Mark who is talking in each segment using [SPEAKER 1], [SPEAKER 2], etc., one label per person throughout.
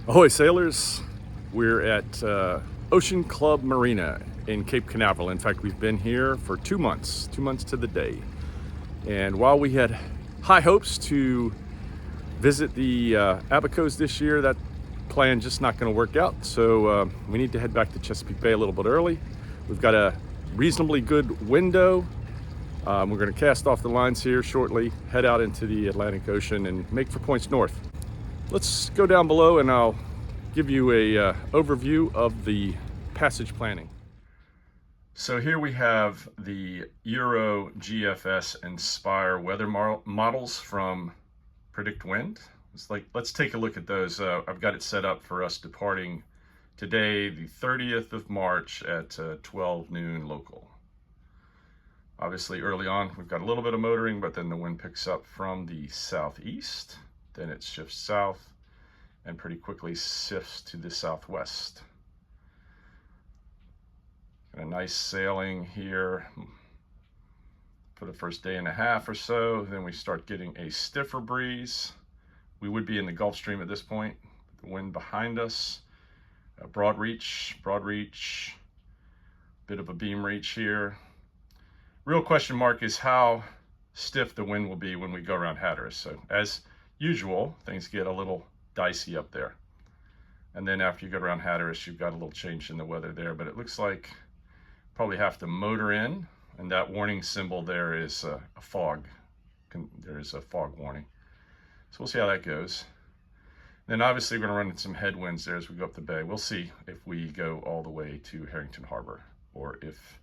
[SPEAKER 1] Ahoy sailors, we're at Ocean Club Marina in Cape Canaveral. In fact, we've been here for 2 months to the day. And while we had high hopes to visit the Abacos this year, that plan just not going to work out. So we need to head back to Chesapeake Bay a little bit early. We've got a reasonably good window. We're going to cast off the lines here shortly, head out into the Atlantic Ocean and make for points north. Let's go down below and I'll give you a overview of the passage planning. So here we have the Euro GFS Inspire weather models from Predict Wind. It's like, let's take a look at those. I've got it set up for us departing today, the 30th of March at 12 noon local. Obviously early on, we've got a little bit of motoring, but then the wind picks up from the southeast. Then it shifts south and pretty quickly shifts to the southwest. Got a nice sailing here for the first day and a half or so. Then we start getting a stiffer breeze. We would be in the Gulf Stream at this point. The wind behind us, broad reach, bit of a beam reach here. Real question mark is how stiff the wind will be when we go around Hatteras. So as usual, things get a little dicey up there. And then after you go around Hatteras, you've got a little change in the weather there, but it looks like probably have to motor in, and that warning symbol there is a fog. There is a fog warning. So we'll see how that goes. Then obviously we're gonna run into some headwinds there as we go up the bay. We'll see if we go all the way to Harrington Harbor or if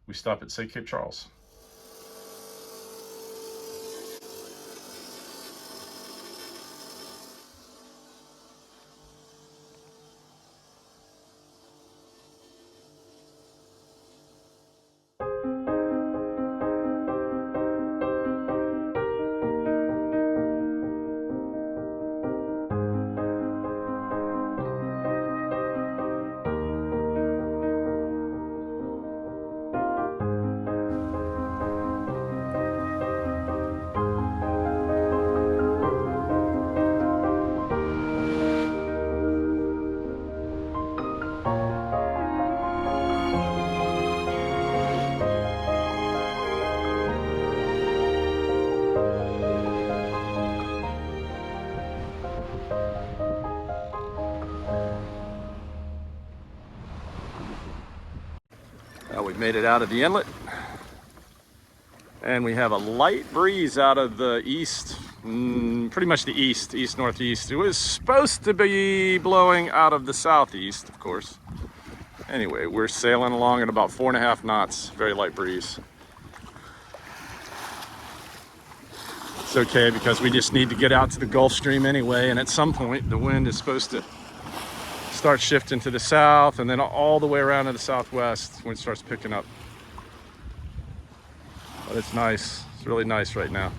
[SPEAKER 1] we stop at, say, Cape Charles. We've made it out of the inlet, and we have a light breeze out of the east, pretty much the east northeast. It was supposed to be blowing out of the southeast, of course. Anyway, we're sailing along at about 4.5 knots, very light breeze. It's okay because we just need to get out to the Gulf Stream anyway, and at some point the wind is supposed to start shifting to the south and then all the way around to the southwest when it starts picking up. But it's nice. It's really nice right now.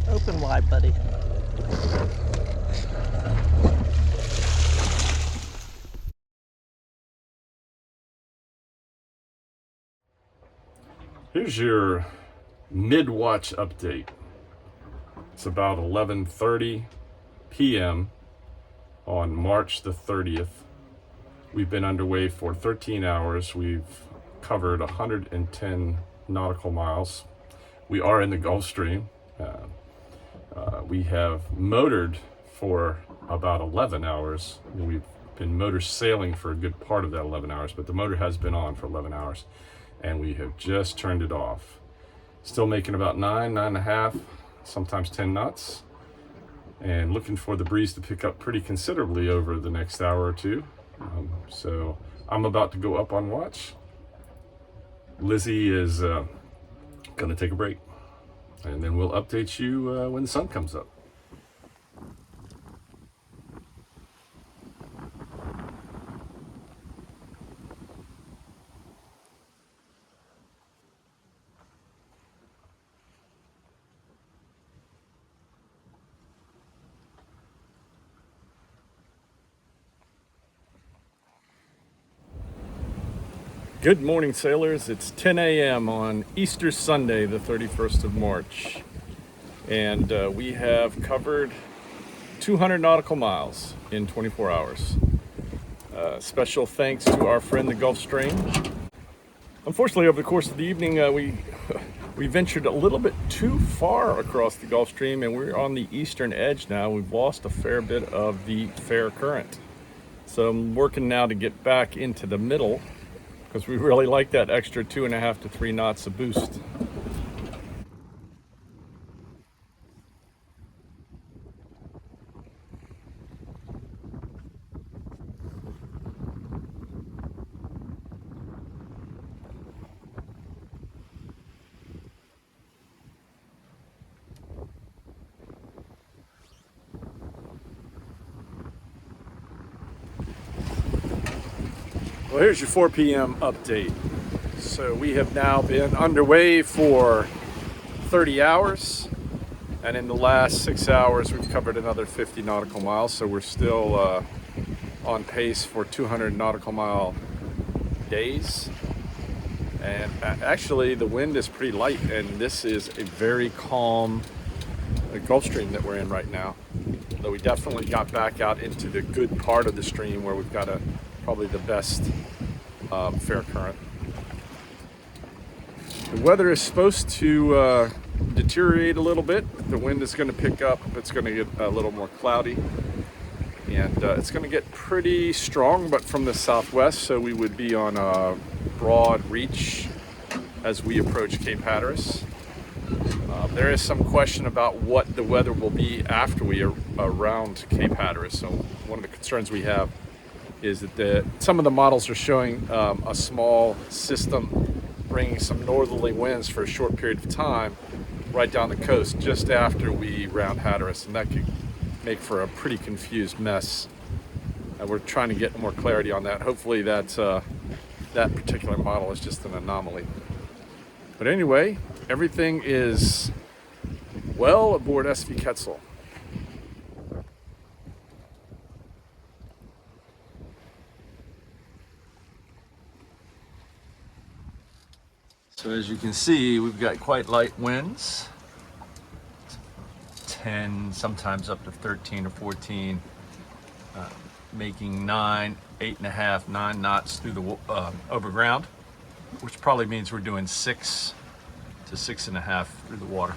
[SPEAKER 2] Open wide, buddy.
[SPEAKER 1] Here's your mid-watch update. It's about 11:30 p.m. on March the 30th. We've been underway for 13 hours. We've covered 110 nautical miles. We are in the Gulf Stream. We have motored for about 11 hours. We've been motor sailing for a good part of that 11 hours, but the motor has been on for 11 hours, and we have just turned it off. Still making about 9.5, sometimes 10 knots, and looking for the breeze to pick up pretty considerably over the next hour or two. So I'm about to go up on watch. Lizzie is gonna take a break, and then we'll update you when the sun comes up. Good morning, sailors. It's 10 a.m. on Easter Sunday, the 31st of March. And we have covered 200 nautical miles in 24 hours. Special thanks to our friend, the Gulf Stream. Unfortunately, over the course of the evening, we ventured a little bit too far across the Gulf Stream, and we're on the eastern edge now. We've lost a fair bit of the fair current. So I'm working now to get back into the middle, because we really like that extra 2.5 to 3 knots of boost. Well, here's your 4 p.m. update. So we have now been underway for 30 hours, and in the last 6 hours we've covered another 50 nautical miles, so we're still on pace for 200 nautical mile days. And actually the wind is pretty light, and this is a very calm Gulf Stream that we're in right now. Though we definitely got back out into the good part of the stream where we've got probably the best fair current. The weather is supposed to deteriorate a little bit. The wind is going to pick up. It's going to get a little more cloudy, and it's going to get pretty strong, but from the southwest, so we would be on a broad reach as we approach Cape Hatteras. There is some question about what the weather will be after we are around Cape Hatteras. So one of the concerns we have is that some of the models are showing a small system bringing some northerly winds for a short period of time right down the coast just after we round Hatteras, and that could make for a pretty confused mess. We're trying to get more clarity on that. Hopefully that particular model is just an anomaly. But anyway, everything is well aboard SV Ketzel. So as you can see, we've got quite light winds, 10, sometimes up to 13 or 14, making 9, 8.5, 9 knots through the overground, which probably means we're doing 6 to 6.5 through the water.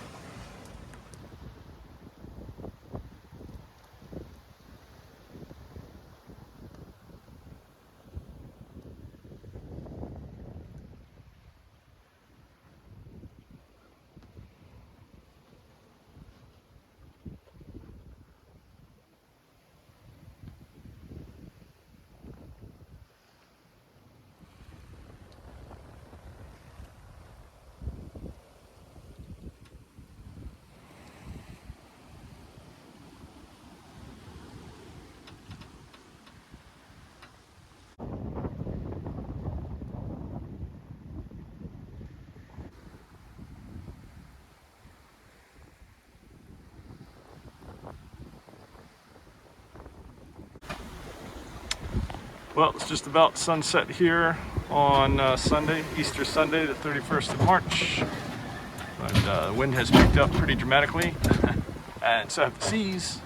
[SPEAKER 1] Well, it's just about sunset here on Sunday, Easter Sunday, the 31st of March. But the wind has picked up pretty dramatically, and so have the seas.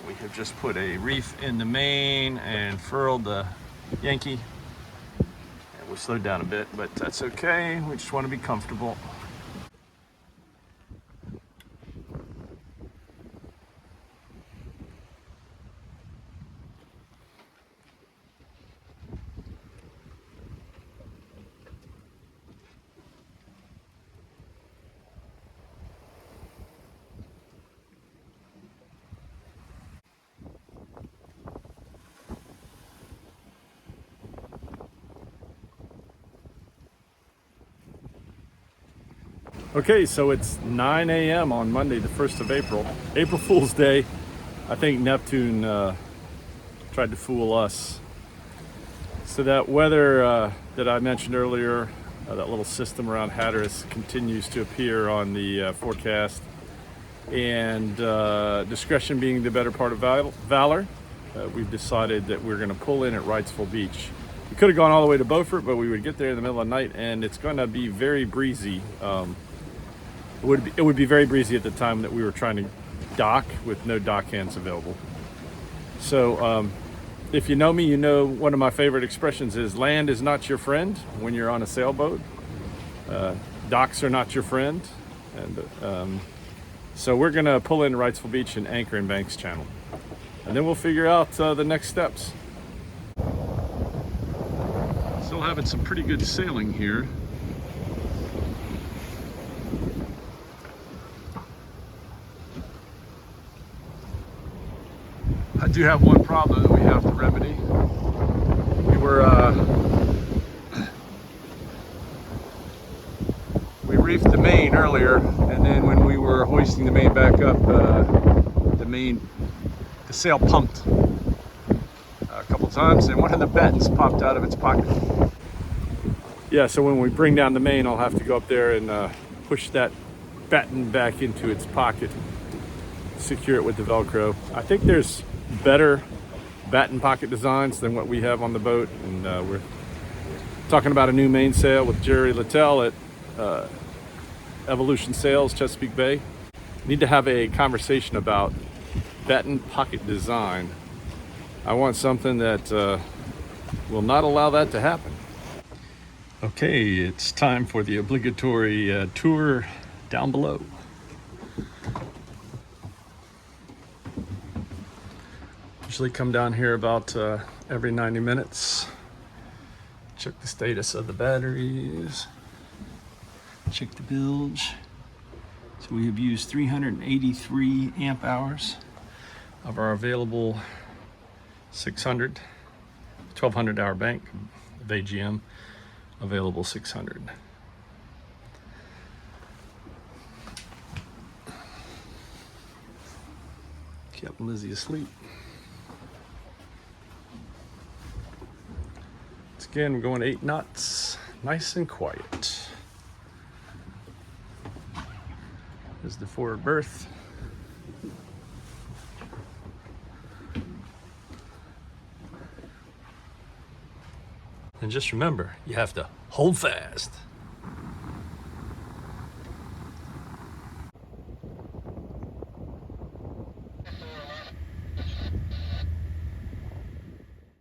[SPEAKER 1] We have just put a reef in the main and furled the Yankee. And we'll slow down a bit, but that's okay. We just want to be comfortable. Okay, so it's 9 a.m. on Monday, the 1st of April. April Fool's Day. I think Neptune tried to fool us. So that weather that I mentioned earlier, that little system around Hatteras continues to appear on the forecast. And discretion being the better part of valor, we've decided that we're going to pull in at Wrightsville Beach. We could have gone all the way to Beaufort, but we would get there in the middle of the night, and it's going to be very breezy. It would be very breezy at the time that we were trying to dock with no dock hands available. So if you know me, you know one of my favorite expressions is land is not your friend when you're on a sailboat. Docks are not your friend. And so we're going to pull in Wrightsville Beach and anchor in Banks Channel. And then we'll figure out the next steps. Still having some pretty good sailing here. I do have one problem that we have to remedy. We reefed the main earlier, and then when we were hoisting the main back up, the sail pumped a couple times, and one of the battens popped out of its pocket. Yeah, so when we bring down the main, I'll have to go up there and push that batten back into its pocket, secure it with the Velcro. I think there's better batten pocket designs than what we have on the boat, and we're talking about a new mainsail with Jerry Littell at Evolution Sails, Chesapeake Bay. Need to have a conversation about batten pocket design. I want something that will not allow that to happen. Okay, it's time for the obligatory tour down below. Usually come down here about every 90 minutes. Check the status of the batteries. Check the bilge. So we have used 383 amp hours of our available 1200 hour bank of AGM, available 600. Captain Lizzie asleep. Again, we're going 8 knots, nice and quiet. There's the forward berth. And just remember, you have to hold fast.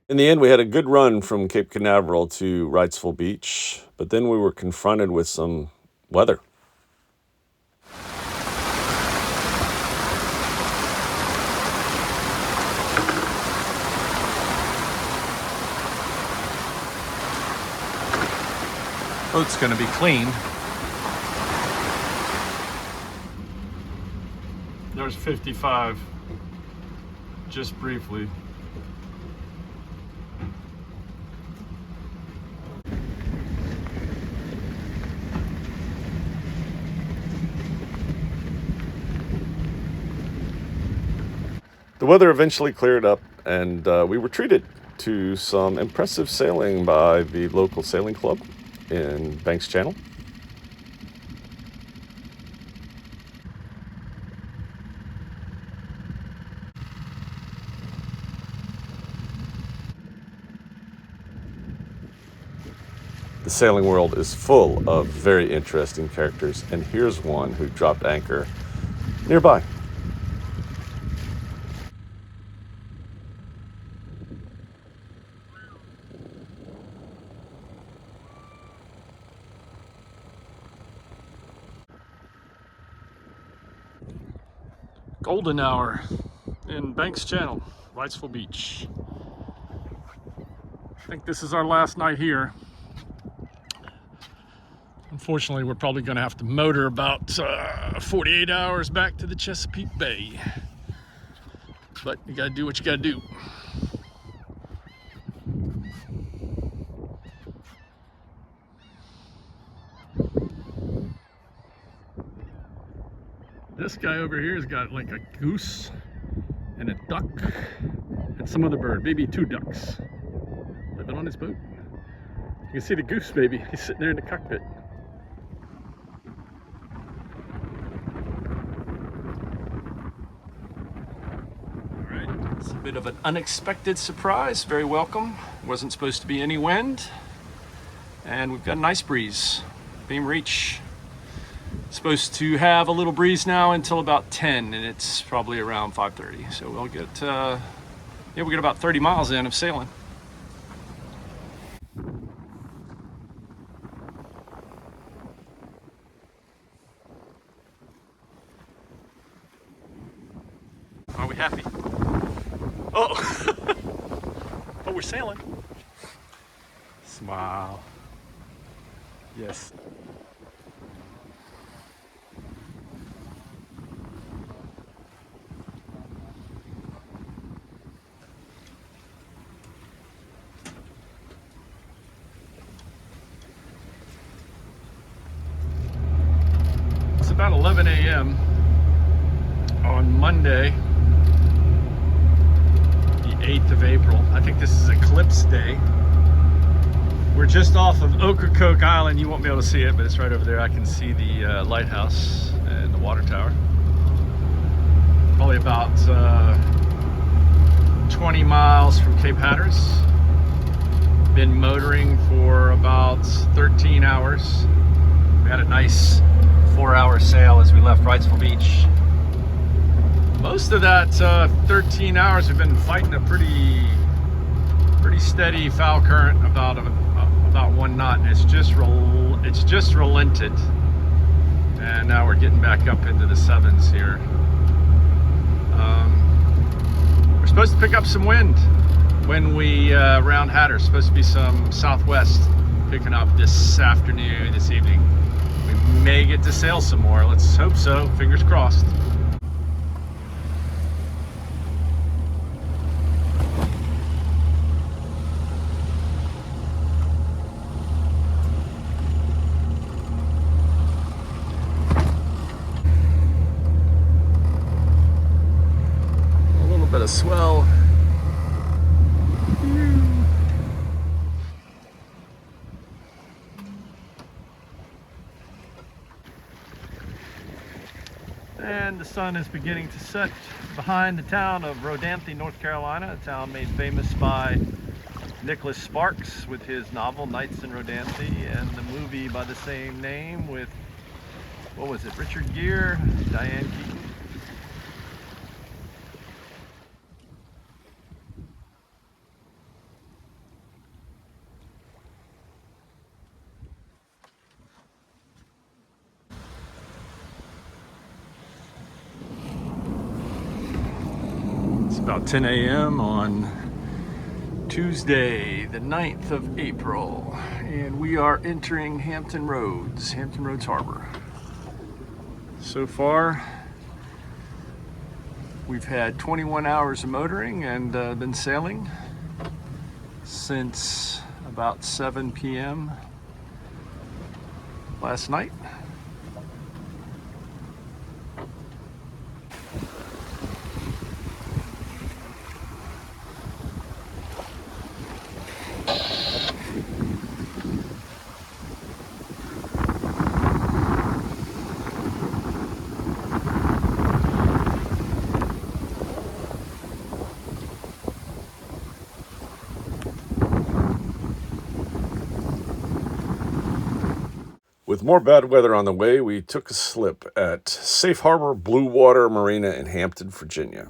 [SPEAKER 3] In the end, we had a good run from Cape Canaveral to Wrightsville Beach, but then we were confronted with some weather.
[SPEAKER 1] Boat's gonna be cleaned. There's 55, just briefly.
[SPEAKER 3] The weather eventually cleared up, and we were treated to some impressive sailing by the local sailing club in Banks Channel. The sailing world is full of very interesting characters, and here's one who dropped anchor nearby.
[SPEAKER 1] Golden hour in Banks Channel, Wrightsville Beach. I think this is our last night here. Unfortunately, we're probably going to have to motor about 48 hours back to the Chesapeake Bay. But you got to do what you got to do. This guy over here has got like a goose and a duck and some other bird, maybe 2 ducks, living on his boat. You can see the goose maybe, he's sitting there in the cockpit. All right, it's a bit of an unexpected surprise, very welcome. Wasn't supposed to be any wind, and we've got a nice breeze. Beam reach. Supposed to have a little breeze now until about 10, and it's probably around 5:30. So we'll get, we'll get about 30 miles in of sailing. Are we happy? Oh, oh, we're sailing. Smile. Yes. About 11 a.m. on Monday, the 8th of April. I think this is Eclipse Day. We're just off of Ocracoke Island. You won't be able to see it, but it's right over there. I can see the lighthouse and the water tower. Probably about 20 miles from Cape Hatteras. Been motoring for about 13 hours. We had a nice 4-hour sail as we left Wrightsville Beach. Most of that 13 hours we've been fighting a pretty steady foul current, about 1 knot. It's just relented, and now we're getting back up into the 7s here. We're supposed to pick up some wind when we round Hatteras. Supposed to be some southwest picking up this afternoon, this evening. We may get to sail some more. Let's hope so. Fingers crossed. A little bit of swell. And the sun is beginning to set behind the town of Rodanthe, North Carolina, a town made famous by Nicholas Sparks with his novel Nights in Rodanthe, and the movie by the same name with, what was it, Richard Gere, Diane Keaton. About 10 a.m. on Tuesday, the 9th of April, and we are entering Hampton Roads Harbor. So far, we've had 21 hours of motoring and been sailing since about 7 p.m. last night.
[SPEAKER 3] With more bad weather on the way, we took a slip at Safe Harbor Blue Water Marina in Hampton, Virginia.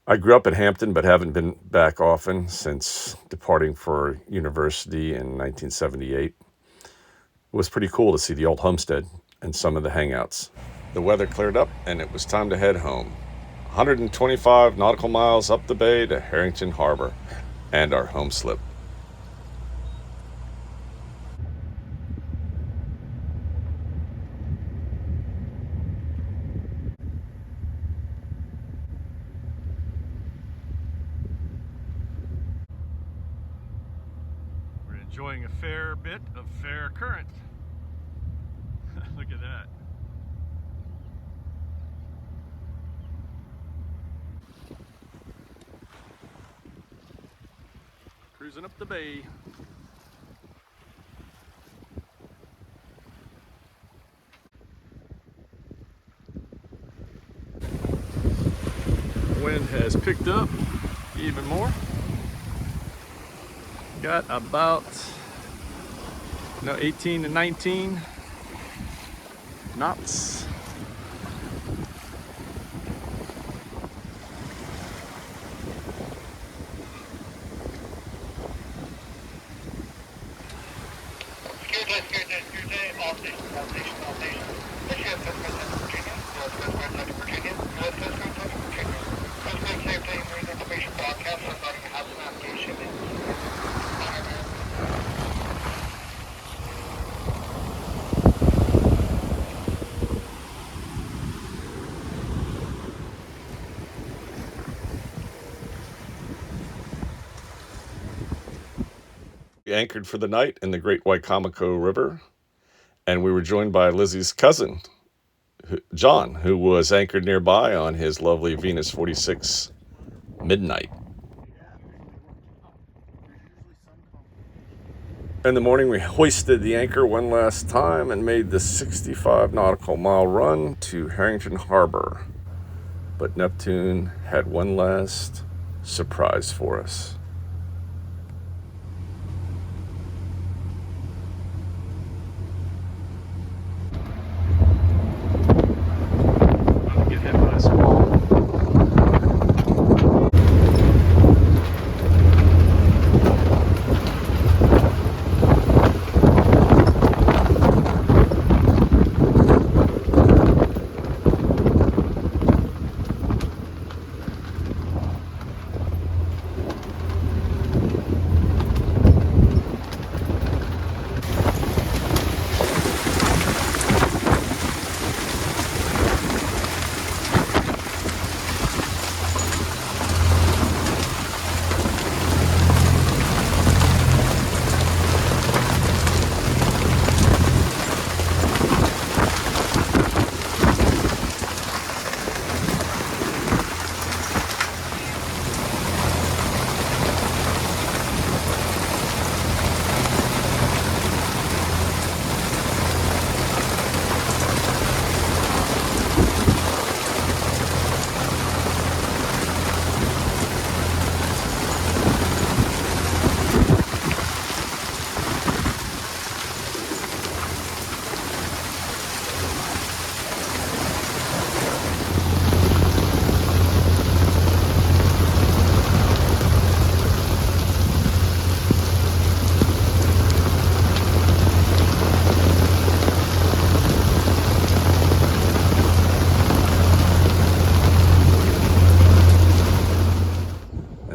[SPEAKER 3] I grew up in Hampton, but haven't been back often since departing for university in 1978. It was pretty cool to see the old homestead and some of the hangouts. The weather cleared up, and it was time to head home. 125 nautical miles up the bay to Harrington Harbor and our home slip.
[SPEAKER 1] enjoying a fair bit of fair current. Look at that. Cruising up the bay. Wind has picked up even more. Got about 18 to 19 knots.
[SPEAKER 3] We anchored for the night in the Great Waikamaco River, and we were joined by Lizzie's cousin, John, who was anchored nearby on his lovely Venus 46 Midnight. In the morning, we hoisted the anchor one last time and made the 65 nautical mile run to Harrington Harbor. But Neptune had one last surprise for us.
[SPEAKER 1] Get hit by a squall.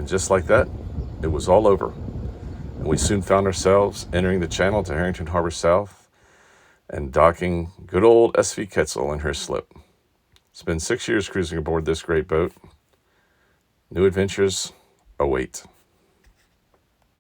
[SPEAKER 3] Just like that, it was all over. And we soon found ourselves entering the channel to Harrington Harbor South and docking good old SV Ketzel in her slip. It's been 6 years cruising aboard this great boat. New adventures await.